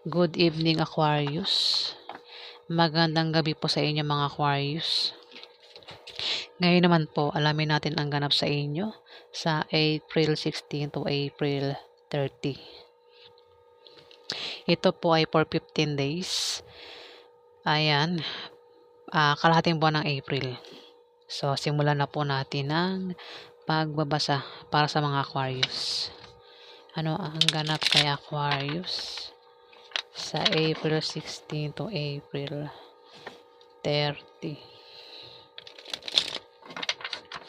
Good evening, Aquarius. Magandang gabi po sa inyo, mga Aquarius. Ngayon naman po, alamin natin ang ganap sa inyo sa April 16 to April 30. Ito po ay for 15 days. Ayan, kalahating buwan ng April. So, simulan na po natin ang pagbabasa para sa mga Aquarius. Ano ang ganap kay Aquarius sa April 16 to April 30?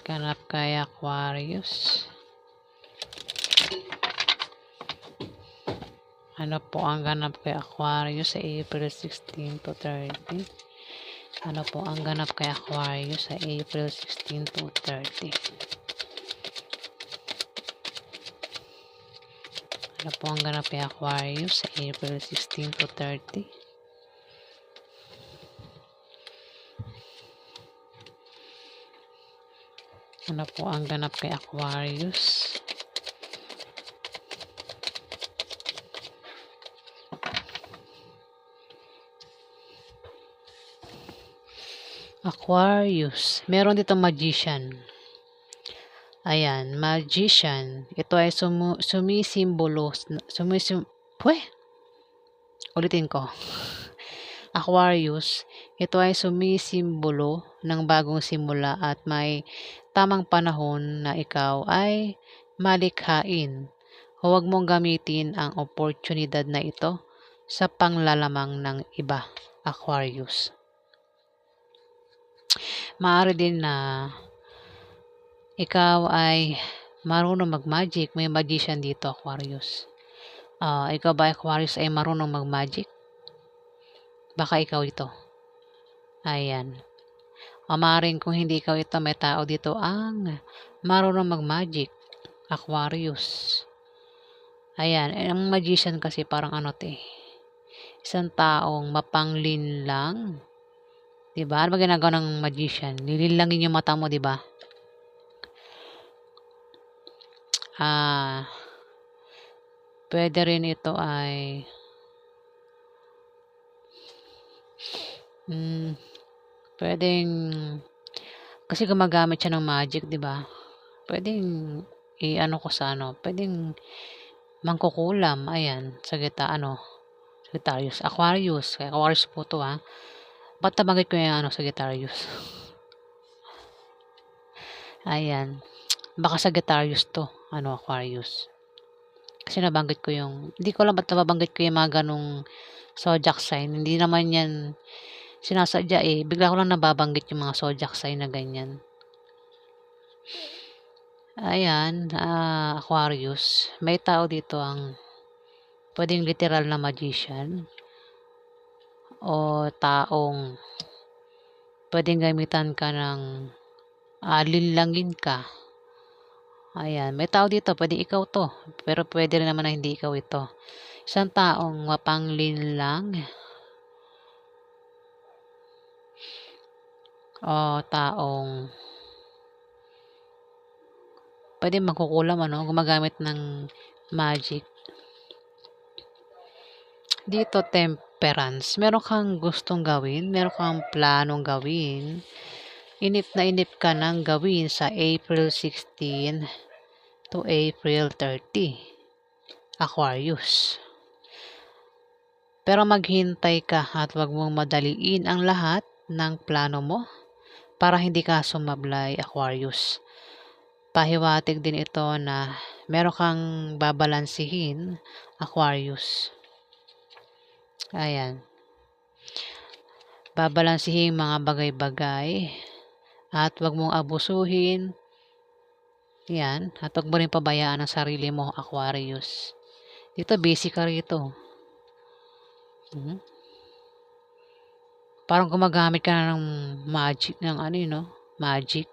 Ganap kay Aquarius. Ano po ang ganap kay Aquarius sa April 16 to 30? Ano po ang ganap kay Aquarius sa April 16 to 30? Ano po ang ganap kay Aquarius sa April 16 to 30? Ano po ang ganap kay Aquarius? Aquarius, meron dito magician. Ayan, magician. Ito ay sumisimbolo. Ulitin ko. Aquarius, ito ay sumisimbolo ng bagong simula at may tamang panahon na ikaw ay malikhain. Huwag mong gamitin ang oportunidad na ito sa panglalamang ng iba, Aquarius. Maaari din na ikaw ay marunong mag-magic. May magician dito, Aquarius. Ikaw ba, Aquarius, ay marunong mag-magic? Baka ikaw ito. Ayan. Maaaring kung hindi ikaw ito, may tao dito ang marunong mag-magic, Aquarius. Ayan. Ang magician kasi parang isang taong mapanglin lang. Diba? Ano ba ginagawa ng magician? Nililangin yung mata mo, diba? Pwede rin ito ay pwedeng kasi gumagamit siya ng magic, di ba? Pwedeng pwedeng mangkukulam. Ayan, Sagittarius, Aquarius po to, ha. Ba't nabanggit ko yung Sagittarius? Ayan, baka Sagittarius to, Aquarius. Kasi nabanggit ko hindi ko alam ba't nababanggit ko yung mga ganong zodiac sign. Hindi naman yan sinasadya bigla ko lang nababanggit yung mga zodiac sign na ganyan. Ayan, Aquarius, may tao dito ang pwedeng literal na magician o taong pwedeng gamitan ka ng linlangin ka. Ayan, may tao dito, pwede ikaw to, pero pwede rin naman na hindi ikaw ito. Isang taong mapanglinlang o taong pwede magkukulam, gumagamit ng magic. Dito, temperance. Meron kang gustong gawin, meron kang planong gawin. Inip na inip ka nang gawin sa April 16 to April 30, Aquarius. Pero maghintay ka at wag mong madaliin ang lahat ng plano mo para hindi ka sumablay, Aquarius. Pahiwatig din ito na meron kang babalansihin, Aquarius. Ayan. Babalansihin mga bagay-bagay at wag mong abusuhin. Yan. At wag mo rin pabayaan ang sarili mo, Aquarius. Dito, busy ka rito. Parang gumagamit ka na ng magic, magic.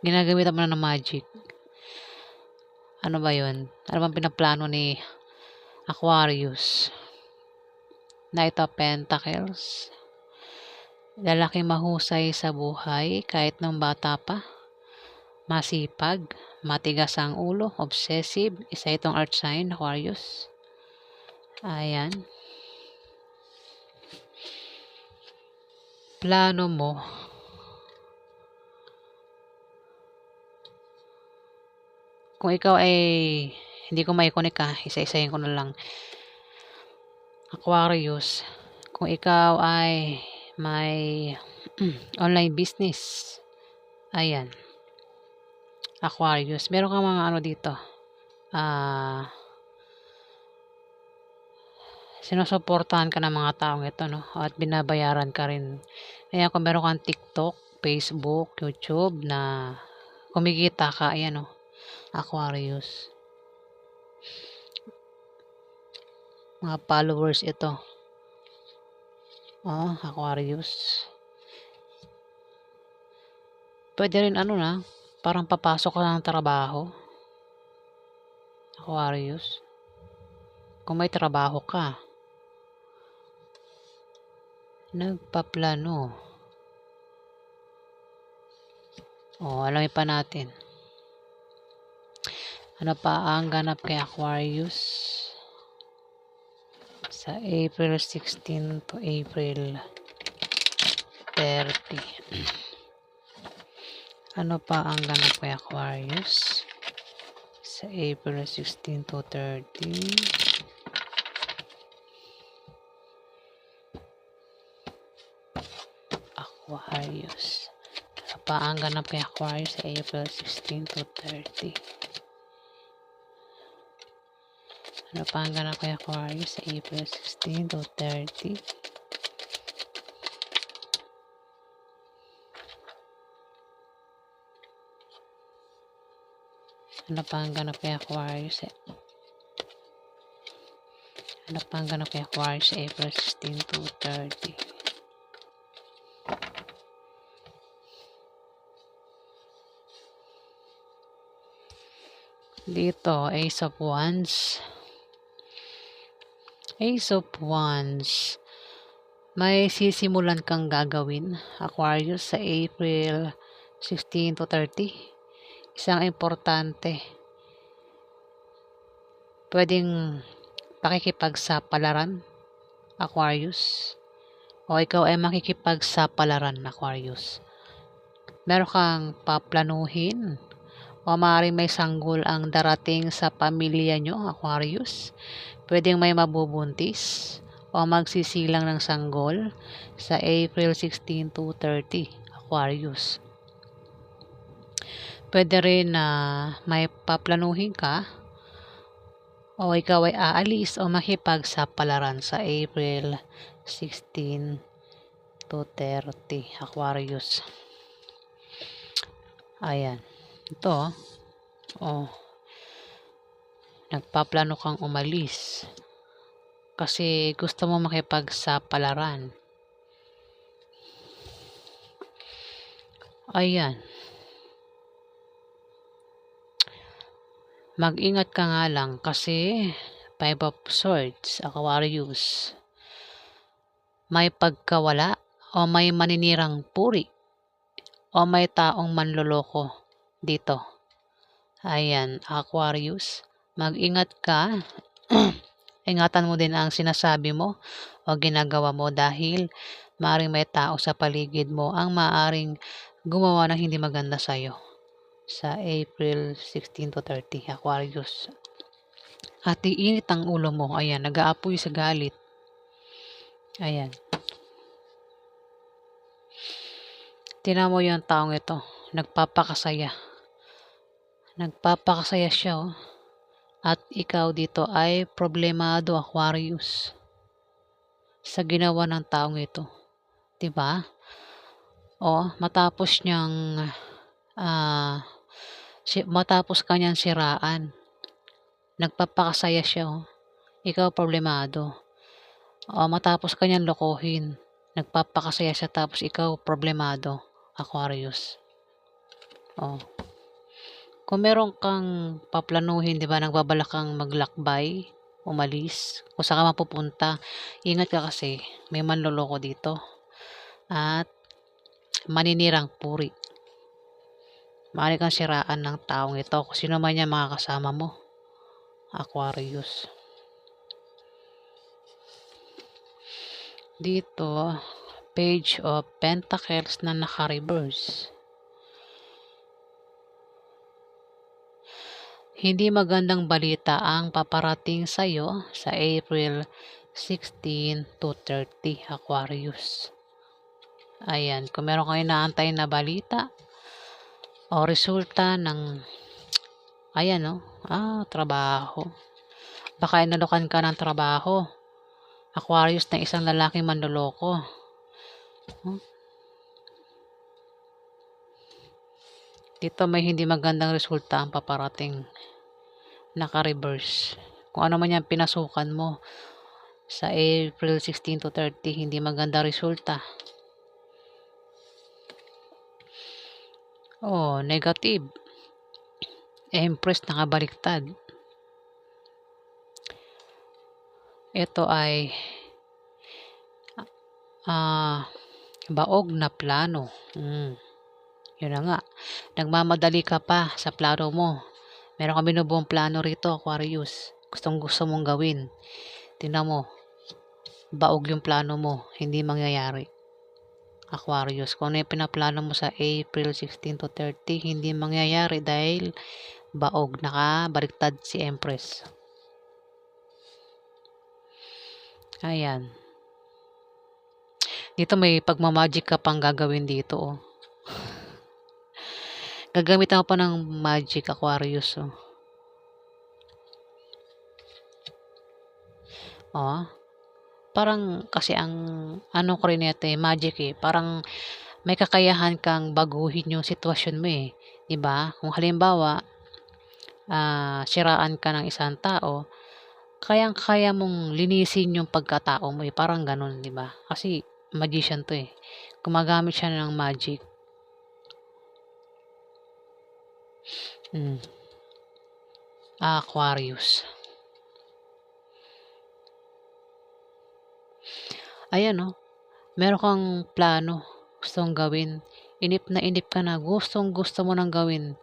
Ginagamit mo na ng magic. Ano ba yun? Ano bang pinaplano ni Aquarius? Knight of Pentacles. Lalaki mahusay sa buhay kahit nung bata pa. Masipag, matigas ang ulo, obsessive, isa itong earth sign, Aquarius. Ayan. Plano mo. Kung ikaw ay, hindi ko mai-connect isa-isahin ko na lang. Aquarius, kung ikaw ay may online business, ayan, Aquarius, meron kang mga ano dito, sinusuportahan ka ng mga taong ito, no? At binabayaran ka rin. Kaya kung meron kang TikTok, Facebook, YouTube na kumikita ka, ayan, no? Aquarius. Mga followers ito. Oh, Aquarius. Pwede rin ano na, parang papasok ka ng trabaho. Aquarius. Kung may trabaho ka, nagpaplano. O, alamin pa natin. Ano pa ang ganap kay Aquarius sa April 16 to April 30? Ano pa ang ganap kay Aquarius sa April 16 to 30? Aquarius. Ano pa ang ganap kay Aquarius sa April 16 to 30? Ano pa ang ganap kay Aquarius sa April 16 to 30? Ano pa ang ganap kay Aquarius? Ano pa ang ganap kay Aquarius sa April 16 to 30? Dito, Ace of Wands. Ace of Wands. May sisimulan kang gagawin, Aquarius, sa April 16 to 30. Isang importante. Pwedeng pakikipagsapalaran, Aquarius. O ikaw ay makikipagsapalaran, Aquarius. Meron kang paplanuhin o maaaring may sanggol ang darating sa pamilya nyo, Aquarius. Pwedeng may mabubuntis o magsisilang ng sanggol sa April 16 to 30, Aquarius. Pwede rin na may paplanuhin ka o ikaw ay aalis o makipagsapalaran sa April 16 to 30, Aquarius. Ayan. Ito, nagpaplano kang umalis kasi gusto mo makipagsapalaran. Ayan. Mag-ingat ka nga lang kasi 5 of Swords, Aquarius. May pagkawala o may maninirang puri o may taong manloloko dito. Ayan, Aquarius. Mag-ingat ka. Ingatan mo din ang sinasabi mo o ginagawa mo dahil maaring may tao sa paligid mo ang maaring gumawa ng hindi maganda sa'yo sa April 16 to 30, Aquarius. At iinit ang ulo mo. Ayan, nag-aapoy sa galit. Ayan. Tingnan mo yung taong ito. Nagpapakasaya. Nagpapakasaya siya, oh. At ikaw dito ay problemado, Aquarius, sa ginawa ng taong ito. Diba? O, matapos kanyang siraan, nagpapakasaya siya, oh. Ikaw problemado. O, matapos kanyang lokohin, nagpapakasaya siya tapos ikaw problemado, Aquarius. O, kung meron kang paplanuhin, di ba, nagbabalak kang maglakbay, umalis, kung saan ka mapupunta, ingat ka kasi may manloloko dito at maninirang puri. Maaari kang siraan ng taong ito kung sino man yan mga kasama mo, Aquarius. dito, Page of Pentacles na naka-reverse. Hindi magandang balita ang paparating sa'yo sa April 16 to 30, Aquarius. Ayan, kung meron kayo inaantay na balita o resulta ng, ayan trabaho. Baka inalukan ka ng trabaho, Aquarius, na isang lalaking manloloko. Dito may hindi magandang resulta ang paparating, naka-reverse. Kung ano man yan pinasukan mo sa April 16 to 30, hindi maganda resulta. Negative. Empress, nakabaliktad. Ito ay baog na plano. Yun na nga. Nagmamadali ka pa sa plano mo. Meron ka binubuong plano rito, Aquarius. Gustong gusto mong gawin. Tingnan mo. Baog yung plano mo. Hindi mangyayari, Aquarius. Kung ano yung pinaplano mo sa April 16 to 30, hindi mangyayari dahil baog, nakabaliktad si Empress. Ayan. Dito may pagmamagic ka pang gagawin dito. Gagamit ako pa ng magic, Aquarius. Parang kasi ang ko rin ito magic parang may kakayahan kang baguhin yung sitwasyon mo diba? Kung halimbawa siraan ka ng isang tao, kayang-kaya mong linisin yung pagkatao mo parang ganun, diba? Kasi magician to gumagamit siya ng magic. Aquarius. Ayan meron kang plano, gustong gawin. Inip na inip ka na, gustong gusto mo nang gawin.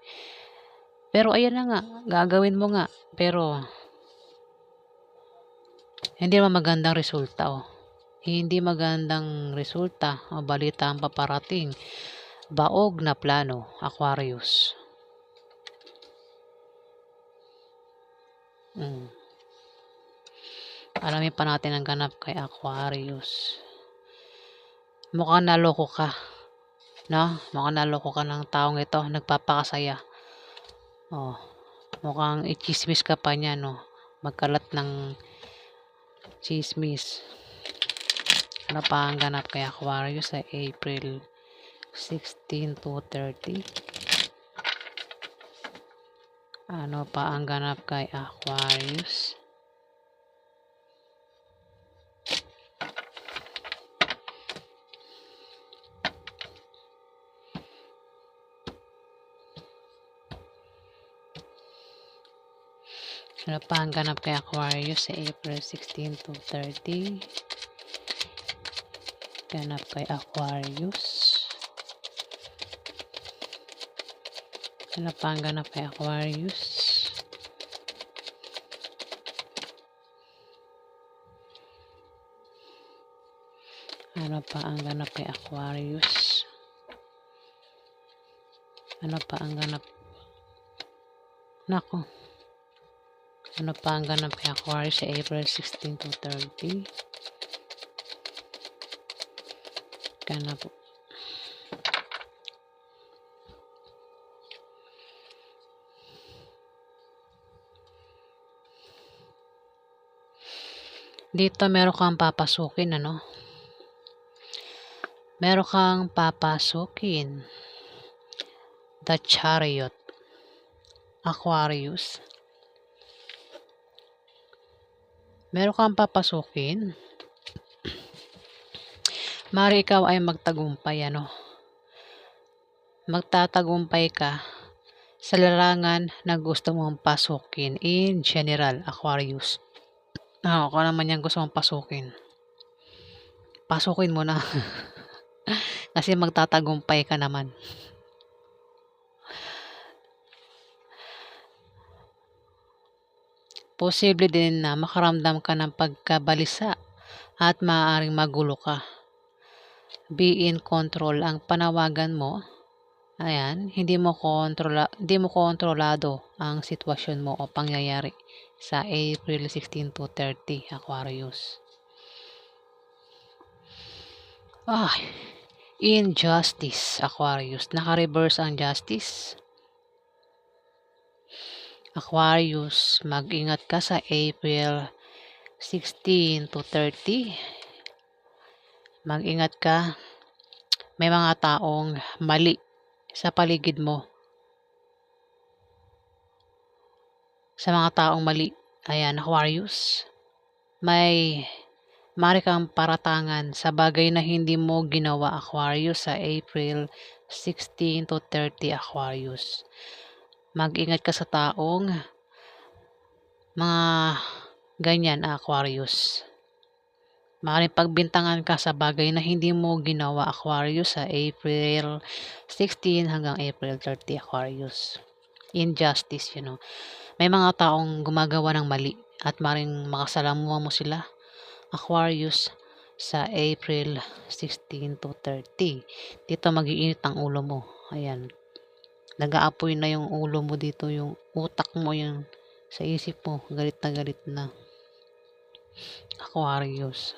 Pero ayan na nga, gagawin mo nga. Pero hindi naman magandang resulta Hindi magandang resulta o balita ang paparating. Baog na plano, Aquarius. Alamin pa natin ang ganap kay Aquarius. Mukhang naloko ka. Mukhang naloko ka ng taong ito. Nagpapakasaya. Mukhang i-chismis ka pa niya, magkalat ng chismis. Ano pa ang ganap kay Aquarius sa April 16 to 30? Ano pa ang ganap kay Aquarius? Ano pa ang ganap kay Aquarius sa April 16 to 30? Ganap kay Aquarius. Ano pa ang ganap kay Aquarius? Ano pa ang ganap kay Aquarius? Ano pa ang ganap? Nako. Ano pa ang ganap kay Aquarius sa April 16 to 30? Ganap. Dito meron kang papasukin, Meron kang papasukin. The Chariot, Aquarius. Meron kang papasukin. Mari ikaw ay magtagumpay, Magtatagumpay ka sa larangan na gusto mong pasukin in general, Aquarius. Kung naman yan gusto mong pasukin, pasukin mo na. Kasi magtatagumpay ka naman. Posible din na makaramdam ka ng pagkabalisa at maaaring magulo ka. Be in control ang panawagan mo. Ayan, hindi mo kontrolado ang sitwasyon mo o pangyayari sa April 16 to 30, Aquarius. Injustice, Aquarius. Naka-reverse ang justice. Aquarius, mag-ingat ka sa April 16 to 30. Mag-ingat ka. May mga taong mali sa paligid mo. Sa mga taong mali. Ayan, Aquarius. Mari kang paratangan sa bagay na hindi mo ginawa, Aquarius, sa April 16 to 30, Aquarius. Mag-ingat ka sa taong mga ganyan, Aquarius. Maaaring pagbintangan ka sa bagay na hindi mo ginawa, Aquarius, sa April 16 hanggang April 30, Aquarius. Injustice, May mga taong gumagawa ng mali at maaaring makasalamuha mo sila, Aquarius, sa April 16 to 30. Dito mag-iinit ang ulo mo. Ayan. Nag-aapoy na yung ulo mo dito, yung utak mo, yung sa isip mo, galit na, Aquarius.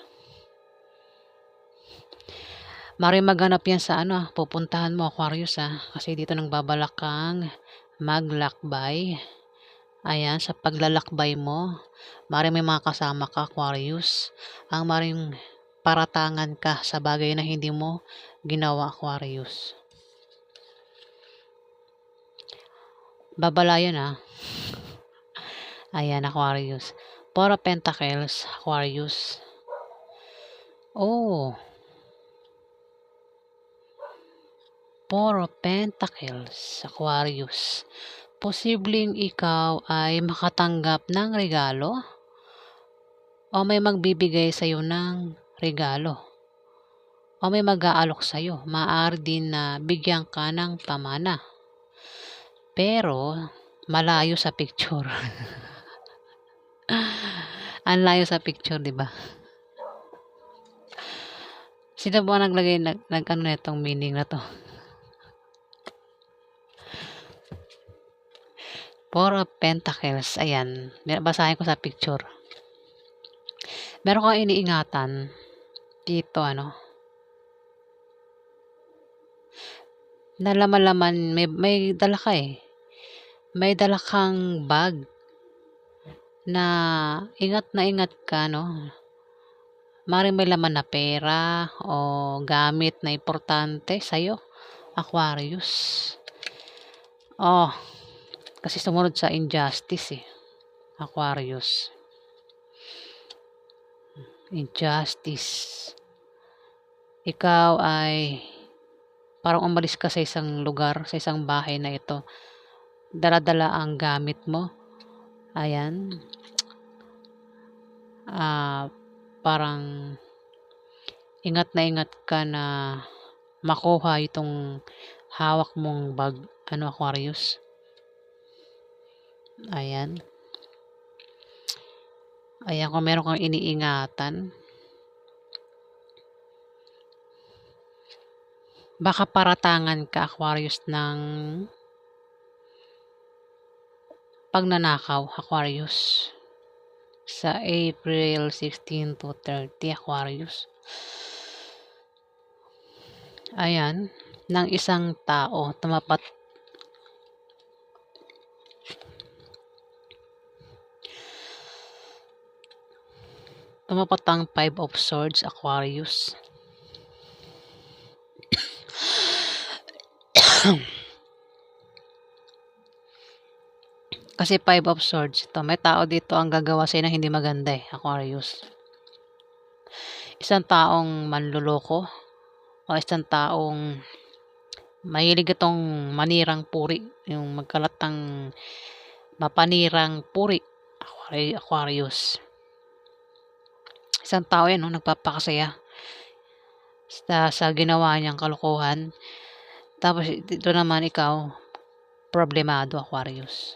Mari maghanap yan sa pupuntahan mo, Aquarius, kasi dito nang babalak kang maglakbay. Ayan, sa paglalakbay mo, mari may mga kasama ka, Aquarius. Ang maring paratangan ka sa bagay na hindi mo ginawa, Aquarius. Babalayan, Ayan, Aquarius. Four of Pentacles, Aquarius. Four of Pentacles, Aquarius. Posibleng ikaw ay makatanggap ng regalo o may magbibigay sa iyo ng regalo o may mag-aalok sa iyo. Maaari din na bigyan ka ng pamana. Pero malayo sa picture. Ang layo sa picture, 'di ba? Sino ba naglagay nitong meaning na to? Four of Pentacles. Ayan. Basahin ko sa picture. Meron kang iniingatan dito, na laman-laman, may dala ka May dala kang bag na ingat ka, Maring may laman na pera o gamit na importante sa'yo, Aquarius. Kasi sumunod sa injustice, Aquarius. Injustice. Ikaw ay parang umalis ka sa isang lugar, sa isang bahay na ito. Dala-dala ang gamit mo. Ayan. Parang ingat ka na makuha itong hawak mong bag, Aquarius. Ayan. Kung meron kang iniingatan, baka paratangan ka, Aquarius, ng pagnanakaw, Aquarius, sa April 16 to 30, Aquarius. Ayan, ng isang tao tumapat ang Five of Swords, Aquarius. Kasi Five of Swords, may tao dito ang gagawa sa'yo na hindi maganda, Aquarius. Isang taong manluloko o isang taong mahilig itong manirang puri, yung magkalat ng mapanirang puri, Aquarius. Isang tao yan, nagpapakasaya sa ginawa niyang kalokohan. Tapos ito naman ikaw, problemado, Aquarius.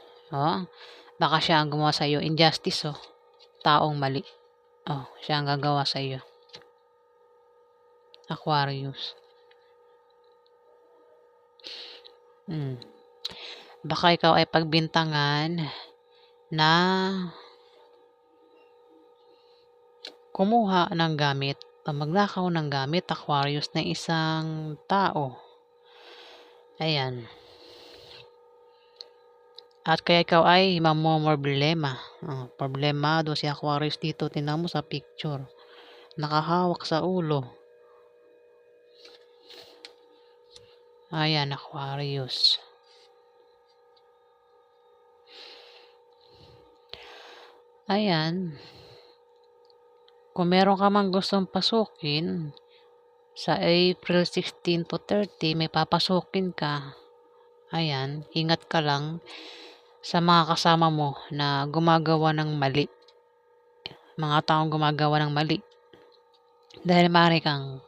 Baka siya ang gumawa sa iyo injustice, taong mali. Oh, siya ang gagawa sa iyo. Aquarius. Hmm. Baka ikaw ay pagbintangan na kumuha ng gamit o magnakaw ng gamit, Aquarius, ng isang tao. Ayan. At kaya ikaw ay mamomroblema. Problemado si Aquarius dito. Tingnan mo sa picture. Nakahawak sa ulo. Ayan, Aquarius. Ayan. Kung meron ka mang gustong pasukin, sa April 16 to 30, may papasukin ka. Ayan, ingat ka lang sa mga kasama mo na gumagawa ng mali. Mga taong gumagawa ng mali. Dahil maaari kang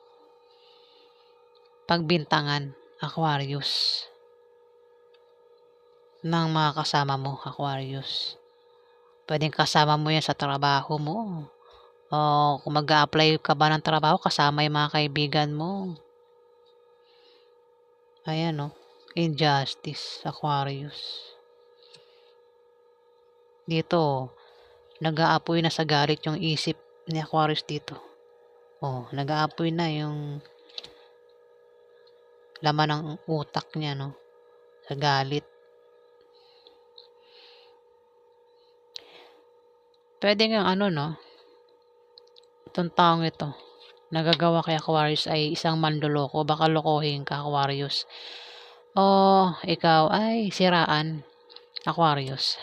pagbintangan, Aquarius, ng mga kasama mo, Aquarius. Pwedeng kasama mo yan sa trabaho mo. O kung mag-a-apply ka ba ng trabaho, kasama yung mga kaibigan mo. Ayan, no? Injustice, Aquarius. Dito, nag-aapoy na sa galit yung isip ni Aquarius dito. Oh, nag-aapoy na yung laman ng utak niya, no? Sa galit. Pwede nga ano, no? Itong taong ito, nagagawa kay Aquarius ay isang manloloko. Baka lokohin ka, Aquarius. O ikaw ay siraan, Aquarius.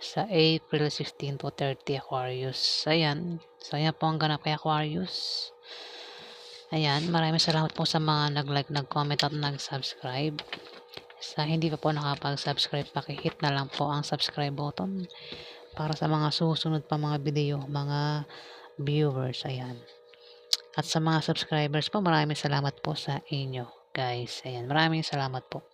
Sa April 16 to 30, Aquarius. Ayan. So, ayan po ang ganap kay Aquarius. Ayan. Maraming salamat po sa mga nag-like, nag-comment at nag-subscribe. Sa hindi pa po nakapag-subscribe, pakihit na lang po ang subscribe button para sa mga susunod pa mga video, mga viewers. Ayan. At sa mga subscribers po, maraming salamat po sa inyo, guys. Ayan. Maraming salamat po.